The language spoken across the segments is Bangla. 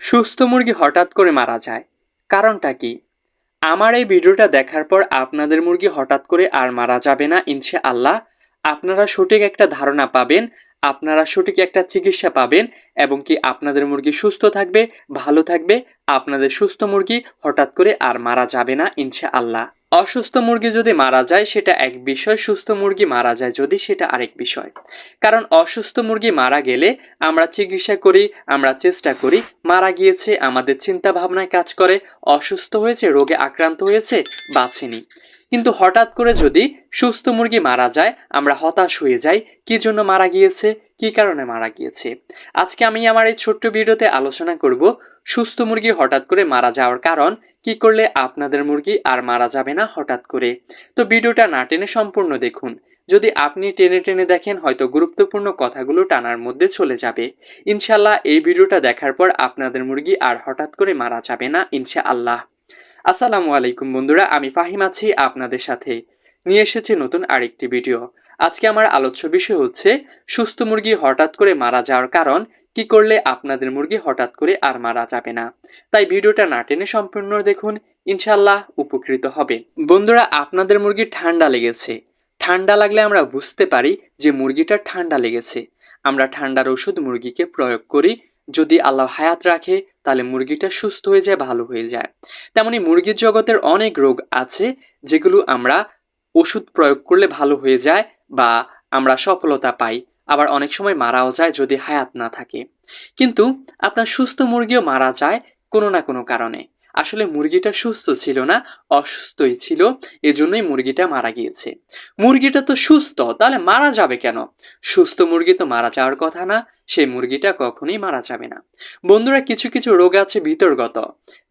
সুস্থ মুরগি হঠাৎ করে মারা যায়, কারণটা কি? আমার এই ভিডিওটা দেখার পর আপনাদের মুরগি হঠাৎ করে আর মারা যাবে না ইনশাআল্লাহ। আপনারা সঠিক একটা ধারণা পাবেন, আপনারা সঠিক একটা চিকিৎসা পাবেন এবং কি আপনাদের মুরগি সুস্থ থাকবে, ভালো থাকবে। আপনাদের সুস্থ মুরগি হঠাৎ করে আর মারা যাবে না ইনশাআল্লাহ। অসুস্থ মুরগি যদি মারা যায় সেটা এক বিষয়, সুস্থ মুরগি মারা যায় যদি সেটা আরেক বিষয়। কারণ অসুস্থ মুরগি মারা গেলে আমরা চিকিৎসা করি, আমরা চেষ্টা করি, মারা গিয়েছে আমাদের চিন্তা ভাবনায় কাজ করে, অসুস্থ হয়েছে, রোগে আক্রান্ত হয়েছে, বাঁচেনি। কিন্তু হঠাৎ করে যদি সুস্থ মুরগি মারা যায় আমরা হতাশ হয়ে যাই, কি জন্য মারা গিয়েছে, কি কারণে মারা গিয়েছে। আজকে আমি আমার এই ছোট্ট ভিডিওতে আলোচনা করব সুস্থ মুরগি হঠাৎ করে মারা যাওয়ার কারণ, কি করলে আপনাদের মুরগি আর মারা যাবে না হঠাৎ করে। তো ভিডিওটা না টেনে সম্পূর্ণ দেখুন। যদি আপনি টেনে টেনে দেখেন হয়তো গুরুত্বপূর্ণ কথাগুলো টানার মধ্যে চলে যাবে। ইনশাআল্লাহ এই ভিডিওটা দেখার পর আপনাদের মুরগি আর হঠাৎ করে মারা যাবে না ইনশাআল্লাহ। আসসালামু আলাইকুম বন্ধুরা, আমি ফাহিম আছি আপনাদের সাথে। নিয়ে এসেছি নতুন আরেকটি ভিডিও। আজকে আমার আলোচ্য বিষয় হচ্ছে সুস্থ মুরগি হঠাৎ করে মারা যাওয়ার কারণ, কি করলে আপনাদের মুরগি হঠাৎ করে আর মারা যাবে না। তাই ভিডিওটা না টেনে সম্পূর্ণ দেখুন, ইনশাআল্লাহ উপকৃত হবে। বন্ধুরা, আপনাদের মুরগির ঠান্ডা লেগেছে। ঠান্ডা লাগলে আমরা বুঝতে পারি যে মুরগিটার ঠান্ডা লেগেছে। আমরা ঠান্ডার ওষুধ মুরগিকে প্রয়োগ করি। যদি আল্লাহ হায়াত রাখে তাহলে মুরগিটা সুস্থ হয়ে যায়, ভালো হয়ে যায়। তেমনি মুরগির জগতের অনেক রোগ আছে যেগুলো আমরা ওষুধ প্রয়োগ করলে ভালো হয়ে যায় বা আমরা সফলতা পাই, আবার অনেক সময় মারাও যায় যদি হায়াত না থাকে। কিন্তু আপনার সুস্থ মুরগিও মারা যায় কোনো না কোনো কারণে। আসলে মুরগিটা সুস্থ ছিল না, অসুস্থই ছিল, এজন্যই মুরগিটা মারা গিয়েছে। মুরগিটা তো সুস্থ, তাহলে মারা যাবে কেন? সুস্থ মুরগি তো মারা যাওয়ার কথা না, সেই মুরগিটা কখনোই মারা যাবে না। বন্ধুরা, কিছু কিছু রোগ আছে ভিতরগত,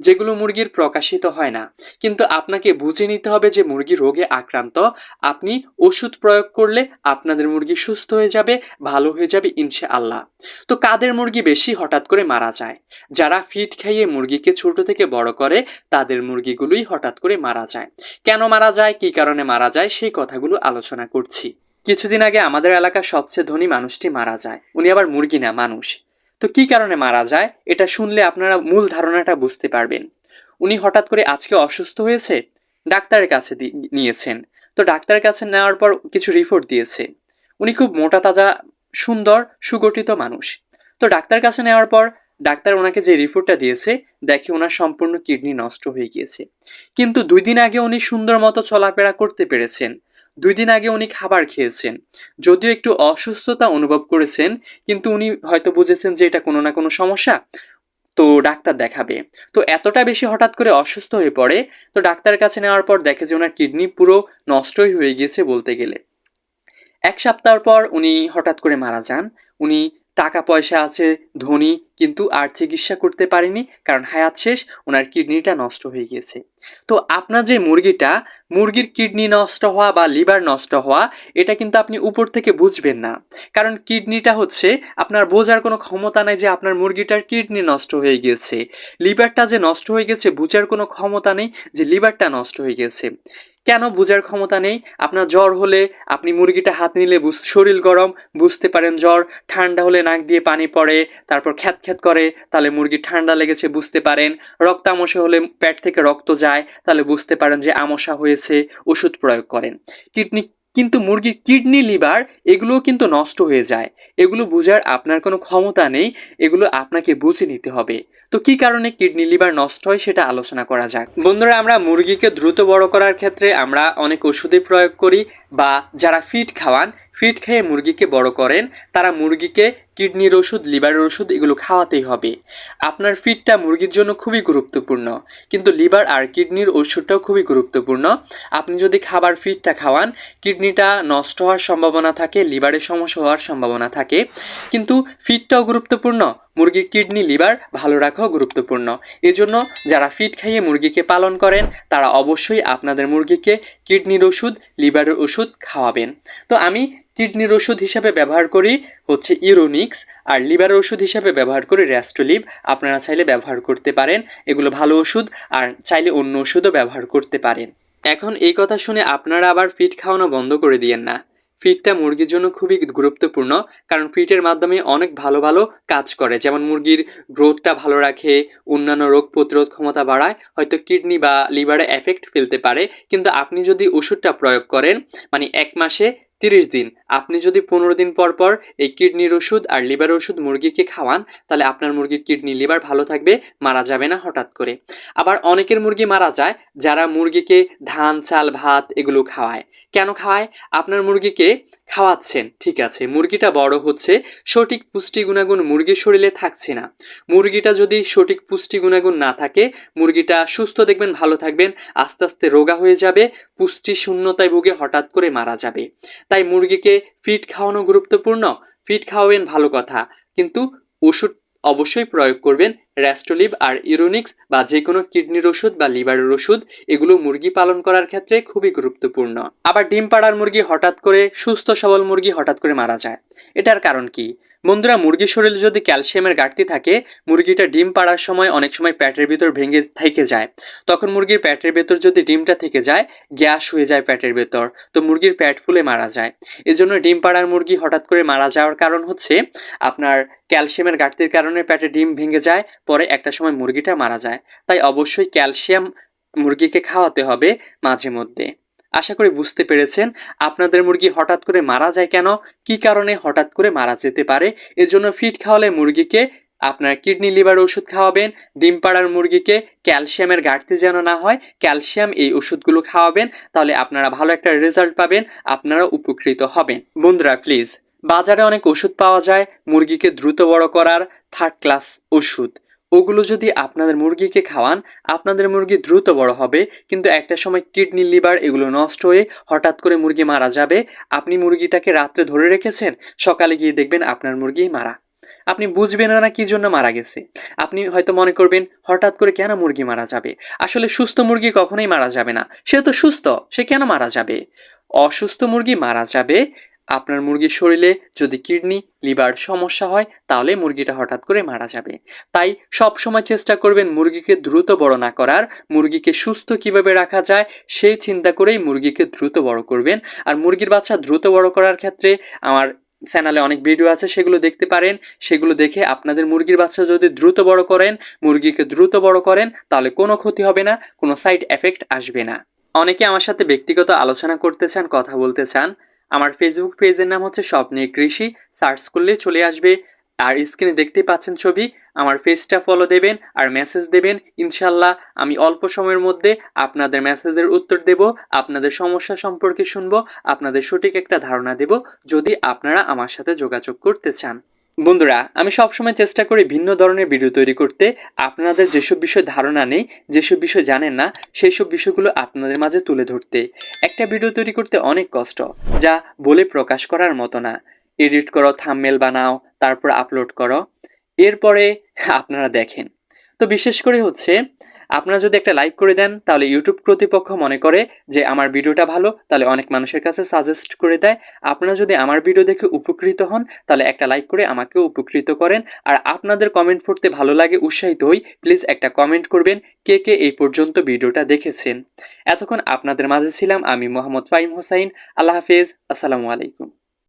যেগুলো মুরগির প্রকাশিত হয় না, কিন্তু আপনাকে বুঝে নিতে হবে যে মুরগি রোগে আক্রান্ত। আপনি ওষুধ প্রয়োগ করলে আপনাদের মুরগি সুস্থ হয়ে যাবে, ভালো হয়ে যাবে ইনশাআল্লাহ। তো কাদের মুরগি বেশি হঠাৎ করে মারা যায়? যারা ফিড খাইয়ে মুরগিকে ছোট থেকে বড় করে তাদের মুরগিগুলোই হঠাৎ করে মারা যায়। কেন মারা যায়, কি কারণে মারা যায়, সেই কথাগুলো আলোচনা করছি। কিছুদিন আগে আমাদের এলাকার সবচেয়ে ধনী মানুষটি মারা যায়। উনি আবার মুরগি না, মানুষ। তো কি কারণে মারা যায় এটা শুনলে আপনারা মূল ধারণাটা বুঝতে পারবেন। উনি হঠাৎ করে আজকে অসুস্থ হয়েছে, ডাক্তারের কাছে নিয়েছেন। তো ডাক্তারের কাছে নেওয়ার পর কিছু রিপোর্ট দিয়েছে। উনি খুব মোটা তাজা, সুন্দর, সুগঠিত মানুষ। তো ডাক্তারের কাছে নেওয়ার পর ডাক্তার ওনাকে যে রিপোর্টটা দিয়েছে, দেখে ওনার সম্পূর্ণ কিডনি নষ্ট হয়ে গিয়েছে। কিন্তু 2 দিন আগে উনি সুন্দর মতো চলাফেরা করতে পেরেছেন। 2 দিন আগে উনি খাবার খেয়েছেন। যদিও একটু অসুস্থতা অনুভব করেছেন, কিন্তু উনি হয়তো বুঝেছেন যে এটা কোনো না কোনো সমস্যা, তো ডাক্তার দেখাবে। তো এতটা বেশি হঠাৎ করে অসুস্থ হয়ে পড়ে। তো ডাক্তারের কাছে নেওয়ার পর দেখে যে ওনার কিডনি পুরো নষ্টই হয়ে গিয়েছে বলতে গেলে। 1 সপ্তাহ পর উনি হঠাৎ করে মারা যান। উনি টাকা পয়সা আছে, ধনী, কিন্তু আর চিকিৎসা করতে পারেনি, কারণ হায়াত শেষ, ওনার কিডনিটা নষ্ট হয়ে গিয়েছে। তো আপনার যে মুরগিটা, মুরগির কিডনি নষ্ট হওয়া বা লিভার নষ্ট হওয়া, এটা কিন্তু আপনি উপর থেকে বুঝবেন না। কারণ কিডনিটা হচ্ছে আপনার বোঝার কোনো ক্ষমতা নাই যে আপনার মুরগিটার কিডনি নষ্ট হয়ে গিয়েছে। লিভারটা যে নষ্ট হয়ে গেছে বোঝার কোনো ক্ষমতা নেই যে লিভারটা নষ্ট হয়ে গেছে। কেন বোঝার ক্ষমতা নেই? আপনার জ্বর হলে আপনি মুরগিটা হাত নিলে শরীর গরম, বুঝতে পারেন জ্বর। ঠান্ডা হলে নাক দিয়ে পানি পড়ে, তারপর খ্যাত খ্যাত করে, তাহলে মুরগির ঠান্ডা লেগেছে বুঝতে পারেন। রক্ত আমসা হলে পেট থেকে রক্ত যায়, তাহলে বুঝতে পারেন যে আমসা হয়েছে, ওষুধ প্রয়োগ করেন। কিডনি, কিন্তু মুরগির কিডনি, লিভার এগুলোও কিন্তু নষ্ট হয়ে যায়। এগুলো বোঝার আপনার কোনো ক্ষমতা নেই, এগুলো আপনাকে বুঝে নিতে হবে। তো কি কারণে কিডনি, লিভার নষ্ট হয় সেটা আলোচনা করা যাক। বন্ধুরা, আমরা মুরগিকে দ্রুত বড় করার ক্ষেত্রে আমরা অনেক ওষুধের প্রয়োগ করি, বা যারা ফিড খাওয়ান, ফিড খেয়ে মুরগিকে বড় করেন, তারা মুরগিকে কিডনির ওষুধ, লিভারের ওষুধ এগুলো খাওয়াতেই হবে। আপনার ফিডটা মুরগির জন্য খুবই গুরুত্বপূর্ণ, কিন্তু লিভার আর কিডনির ওষুধটাও খুবই গুরুত্বপূর্ণ। আপনি যদি খাবার ফিডটা খাওয়ান, কিডনিটা নষ্ট হওয়ার সম্ভাবনা থাকে, লিভারের সমস্যা হওয়ার সম্ভাবনা থাকে। কিন্তু ফিডটাও গুরুত্বপূর্ণ, মুরগির কিডনি, লিভার ভালো রাখাও গুরুত্বপূর্ণ। এজন্য যারা ফিড খাইয়ে মুরগিকে পালন করেন তারা অবশ্যই আপনাদের মুরগিকে কিডনির ওষুধ, লিভারের ওষুধ খাওয়াবেন। তো আমি কিডনির ওষুধ হিসাবে ব্যবহার করি হচ্ছে ইউরোনিক্স, আর লিভারের ওষুধ হিসাবে ব্যবহার করি র্যাস্টোলিভ। আপনারা চাইলে ব্যবহার করতে পারেন, এগুলো ভালো ওষুধ, আর চাইলে অন্য ওষুধও ব্যবহার করতে পারেন। এখন এই কথা শুনে আপনারা আবার ফিড খাওয়ানো বন্ধ করে দিয়েন না। ফিডটা মুরগির জন্য খুবই গুরুত্বপূর্ণ, কারণ ফিডের মাধ্যমে অনেক ভালো ভালো কাজ করে, যেমন মুরগির গ্রোথটা ভালো রাখে, অন্যান্য রোগ প্রতিরোধ ক্ষমতা বাড়ায়, হয়তো কিডনি বা লিভারে এফেক্ট ফেলতে পারে। কিন্তু আপনি যদি ওষুধটা প্রয়োগ করেন, মানে 1 মাসে 30 দিন, আপনি যদি 15 দিন পর পর এই কিডনির ওষুধ আর লিভারের ওষুধ মুরগিকে খাওয়ান, তাহলে আপনার মুরগির কিডনি লিভার ভালো থাকবে, মারা যাবে না হঠাৎ করে। আবার অনেকের মুরগি মারা যায় যারা মুরগিকে ধান চাল ভাত এগুলো খাওয়ায়। কেন খাওয়ায়? আপনার মুরগিকে খাওয়াচ্ছেন, ঠিক আছে, মুরগিটা বড় হচ্ছে, সঠিক পুষ্টি গুণাগুণ মুরগির শরীরে থাকছে না। মুরগিটা যদি সঠিক পুষ্টি গুণাগুণ না থাকে, মুরগিটা সুস্থ দেখবেন, ভালো থাকবেন, আস্তে আস্তে রোগা হয়ে যাবে, পুষ্টি শূন্যতায় ভুগে হঠাৎ করে মারা যাবে। তাই মুরগিকে ফিড খাওয়ানো গুরুত্বপূর্ণ। ফিড খাওয়াবেন ভালো কথা, কিন্তু ওষুধ অবশ্যই প্রয়োগ করবেন। র্যাস্টোলিভ আর ইউরোনিক্স বা যে কোনো কিডনির ওষুধ বা লিভারের ওষুধ, এগুলো মুরগি পালন করার ক্ষেত্রে খুবই গুরুত্বপূর্ণ। আবার ডিম পাড়ার মুরগি হঠাৎ করে, সুস্থ সবল মুরগি হঠাৎ করে মারা যায়, এটার কারণ কি? বন্ধুরা, মুরগির শরীরে যদি ক্যালসিয়ামের ঘাটতি থাকে, মুরগিটা ডিম পাড়ার সময় অনেক সময় পেটের ভিতর ভেঙে থেকে যায়। তখন মুরগির পেটের ভেতর যদি ডিমটা থেকে যায়, গ্যাস হয়ে যায় পেটের ভেতর, তো মুরগির পেট ফুলে মারা যায়। এজন্য ডিম পাড়ার মুরগি হঠাৎ করে মারা যাওয়ার কারণ হচ্ছে আপনার ক্যালসিয়ামের ঘাটতির কারণে পেটে ডিম ভেঙে যায়, পরে একটা সময় মুরগিটা মারা যায়। তাই অবশ্যই ক্যালসিয়াম মুরগিকে খাওয়াতে হবে মাঝে মধ্যে। আশা করি বুঝতে পেরেছেন আপনাদের মুরগি হঠাৎ করে মারা যায় কেন, কি কারণে হঠাৎ করে মারা যেতে পারে। এজন্য ফিড খাওয়ালে মুরগিকে আপনার কিডনি লিভার ওষুধ খাওয়াবেন। ডিম পাড়ার মুরগিকে ক্যালসিয়ামের ঘাটতি যেন না হয়, ক্যালসিয়াম এই ওষুধগুলো খাওয়াবেন, তাহলে আপনারা ভালো একটা রেজাল্ট পাবেন, আপনারা উপকৃত হবেন। বন্ধুরা প্লিজ, বাজারে অনেক ওষুধ পাওয়া যায় মুরগিকে দ্রুত বড় করার, 3rd ক্লাস ওষুধ। ওগুলো যদি আপনাদের মুরগিকে খাওয়ান, আপনাদের মুরগি দ্রুত বড় হবে, কিন্তু একটা সময় কিডনি লিভার এগুলো নষ্ট হয়ে হঠাৎ করে মুরগি মারা যাবে। আপনি মুরগিটাকে রাত্রে ধরে রেখেছেন, সকালে গিয়ে দেখবেন আপনার মুরগি মারা। আপনি বুঝবেন না কি জন্য মারা গেছে। আপনি হয়তো মনে করবেন হঠাৎ করে কেন মুরগি মারা যাবে। আসলে সুস্থ মুরগি কখনোই মারা যাবে না, সে তো সুস্থ, সে কেন মারা যাবে? অসুস্থ মুরগি মারা যাবে আপনার মুরগির শরীরে যদি কিডনি লিভার সমস্যা হয়, তাহলে মুরগিটা হঠাৎ করে মারা যাবে। তাই সব সময় চেষ্টা করবেন মুরগিকে দ্রুত বড় না করার, মুরগিকে সুস্থ কিভাবে রাখা যায় সেই চিন্তা করেই মুরগিকে দ্রুত বড় করবেন। আর মুরগির বাচ্চা দ্রুত বড় করার ক্ষেত্রে আমার চ্যানেলে অনেক ভিডিও আছে, সেগুলো দেখতে পারেন। সেগুলো দেখে আপনাদের মুরগির বাচ্চা যদি দ্রুত বড় করেন, মুরগিকে দ্রুত বড় করেন, তাহলে কোনো ক্ষতি হবে না, কোনো সাইড এফেক্ট আসবে না। অনেকে আমার সাথে ব্যক্তিগত আলোচনা করতে চান, কথা বলতে চান। আমার ফেসবুক পেজের নাম হচ্ছে স্বপ্নে কৃষি, সার্চ করলে চলে আসবে। আর স্ক্রিনে দেখতেই পাচ্ছেন ছবি, আমার পেজটা ফলো দেবেন আর মেসেজ দেবেন। ইনশাল্লাহ আমি অল্প সময়ের মধ্যে আপনাদের মেসেজের উত্তর দেব, আপনাদের সমস্যা সম্পর্কে শুনবো, আপনাদের সঠিক একটা ধারণা দেব, যদি আপনারা আমার সাথে যোগাযোগ করতে চান। বন্ধুরা, আমি সবসময় চেষ্টা করি ভিন্ন ধরনের ভিডিও তৈরি করতে। আপনাদের যেসব বিষয় ধারণা নেই, যেসব বিষয় জানেন না, সেই সব বিষয়গুলো আপনাদের মাঝে তুলে ধরতে। একটা ভিডিও তৈরি করতে অনেক কষ্ট, যা বলে প্রকাশ করার মতো না। এডিট করো, থাম্বনেল বানাও, তারপর আপলোড করো, এরপরে আপনারা দেখেন। তো বিশেষ করে হচ্ছে আপনারা যদি একটা লাইক করে দেন, তাহলে ইউটিউব কর্তৃপক্ষ মনে করে যে আমার ভিডিওটা ভালো, তাহলে অনেক মানুষের কাছে সাজেস্ট করে দেয়। আপনারা যদি আমার ভিডিও দেখে উপকৃত হন, তাহলে একটা লাইক করে আমাকেও উপকৃত করেন। আর আপনাদের কমেন্ট পড়তে ভালো লাগে, উৎসাহিত হই, প্লিজ একটা কমেন্ট করবেন কে কে এই পর্যন্ত ভিডিওটা দেখেছেন। এতক্ষণ আপনাদের মাঝে ছিলাম আমি মোহাম্মদ ফাহিম হোসাইন। আল্লাহ হাফেজ, আসসালামু আলাইকুম।